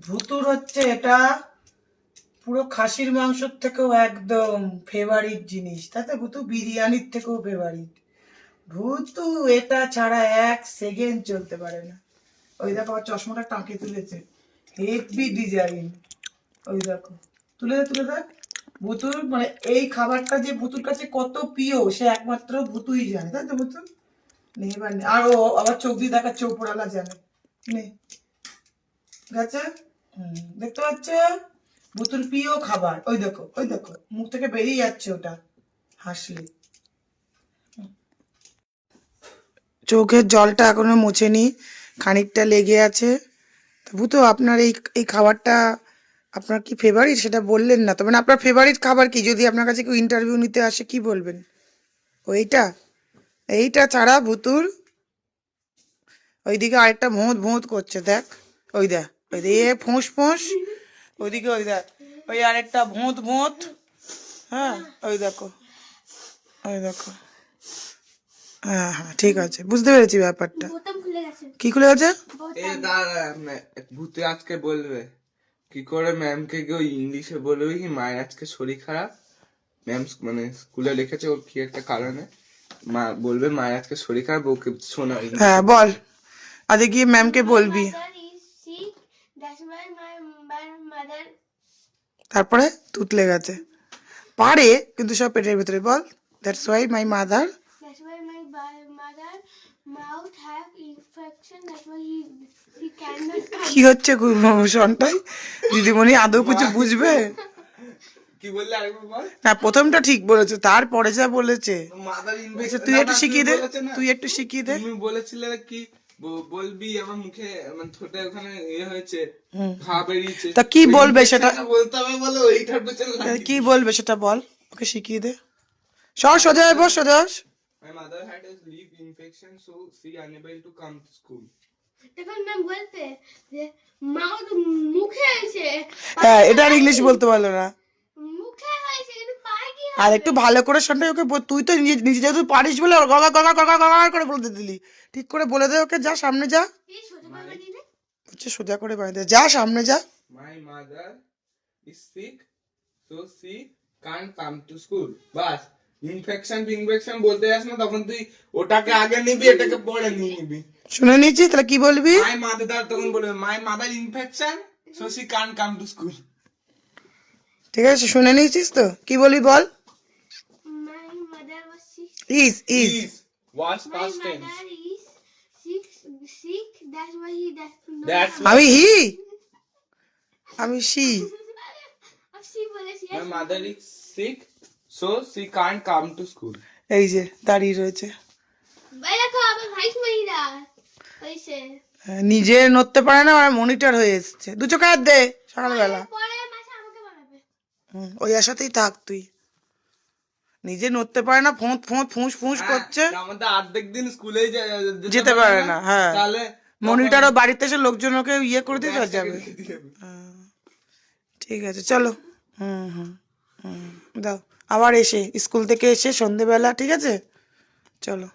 ভুতুর হচ্ছে এটা পুরো খাসির মাংসের থেকেও একদম ফেভারিট জিনিস, তাতে ভুতু বিরিয়ানির থেকেও ফেভারিট। ভুতু এটা ছাড়া এক সেকেন্ড চলতে পারে না। ওই দেখো আমার চশমাটা টাঁকে তুলেছে, হেভি ডিজাইন। ওই দেখো তুলে দে তুলে দে। ভুতুর মানে এই খাবারটা যে ভুতুর কাছে কত প্রিয় সে একমাত্র ভুতুই জানে, তাই তো ভুতু? নে এবার নে। আর ও আবার চোখ দিয়ে দেখাচ্ছে ওপরালা জানে। নে গেছে। দেখতে পাচ্ছ ভুতুর প্রিয় খাবার। ওই দেখো ওই দেখো মুখ থেকে বেরিয়ে যাচ্ছে ওটা হাসলে। চোখের জলটা এখনো মোছেনি, খানিকটা লেগে আছে। ভূতো আপনার এই এই খাবারটা আপনার কি ফেভারিট সেটা বললেন না তো, মানে আপনার ফেভারিট খাবার কি? যদি আপনার কাছে কেউ ইন্টারভিউ নিতে আসে কি বলবেন? ওইটা? এইটা ছাড়া ভুতুর ওইদিকে আরেকটা ভোঁত ভোঁত করছে, দেখ ওই দেখ ওই দেখ এ ফোঁস ফোঁস, ওইদিকে ওই দেখ ওই আরেকটা ভোঁত ভোঁত। হ্যাঁ ওই দেখো ওই দেখো। হ্যাঁ হ্যাঁ ঠিক আছে, বুঝতে পেরেছি ব্যাপারটা। কি খুলে গেছে? এ দাঁড়া, ভূতে আজকে বলবে কি করে ম্যামকে কেউ ইংলিশে বলবে কি মায়ের আজকে শরীর খারাপ। ম্যাম মানে স্কুলে লিখেছে ওর কি একটা কারণে মা বলবে মায়ের আজকে শরীর খারাপ, ওকে শোনা। হ্যাঁ বল, আজকে গিয়ে ম্যামকে বলবি। তারপরে তুতলে গেছে পারে কিন্তু সব পেটের ভিতরে। বল দ্যাটস ওয়াই মাই মাদার কি হচ্ছে সন্টাই? দিদিমণি আদৌ কিছু বুঝবে কি বললে আরেকবার বল। না, প্রথমটা ঠিক বলেছে, তারপরে যা বলেছে মাদার আচ্ছা, ইনফেকশন তুই একটু শিখিয়ে দে, তুই একটু শিখিয়ে দে। তুমি বলেছিলে কি বলবি আমার মুখে মানে ঠোঁটে ওখানে ইয়ে হয়েছে, ঘা বেরিয়েছে। তা কি বলবে সেটা বলতে হবে বলে ওইটার পেছনে কি বলবে সেটা বল, ওকে শিখিয়ে দে। সোজা হয়ে বস, সোজা বস। My mother had a sleep infection, so she unable to come to school. তখন ম্যাম বলতে যে মা তো মুখে আছে, হ্যাঁ এটা আর ইংলিশ বলতে পারলো না। মুখে হয়েছে কিন্তু পায়ে কি আর একটু ভালো করে শোনাই ওকে, তুই তো নিজে নিজে যেহেতু পারিস বলে গগা গগা গগা গগা করে বলতে দিলি। ঠিক করে বলে দে ওকে, যা সামনে যা। এই সোজা করে বানিয়ে দে। হচ্ছে সোজা করে বানিয়ে দে, যা সামনে যা। My mother is sick, so she can't come to school. Bus infection বলতে যাস না, তখন তুই ওটাকে আগে নিবি এটাকে পরে নিয়ে নিবি। শুনে নিয়েছিস তাহলে কি বলবি? মাই মাদার তখন বলবে my mother infection, so she can't come to school. ঠিক আছে শুনে নিয়েছিস তো, কি বলবি বল? My mother was sick. Is is was My past tense. mother is sick. That's why he does not. That's আমি হি, আমি সি। she বলেছি my mother is sick, so she can't come to school. এই যে দাঁড়িয়ে রয়েছে, এই দেখো আমার ভাইস মহিলা হইছে। নিজে নড়তে পারে না আর মনিটর হয়ে এসছে। দু চোখ হাত দে সকালবেলা। পরে মাসে আমাকে বানাবে। ওই আশাতেই থাক তুই। নিজে নড়তে পারে না, ফোঁত ফোঁত ফুঁস ফুঁস করছে, আমাদের অর্ধেক দিন স্কুলে যেতে পারে না। হ্যাঁ তাহলে মনিটরও বাড়িতে এসে লোকজন ওকে ইয়ে করে দিয়ে যাবে। ঠিক আছে চলো। হুম হুম হুম দাও। আবার এসে স্কুল থেকে এসে সন্ধেবেলা, ঠিক আছে চলো।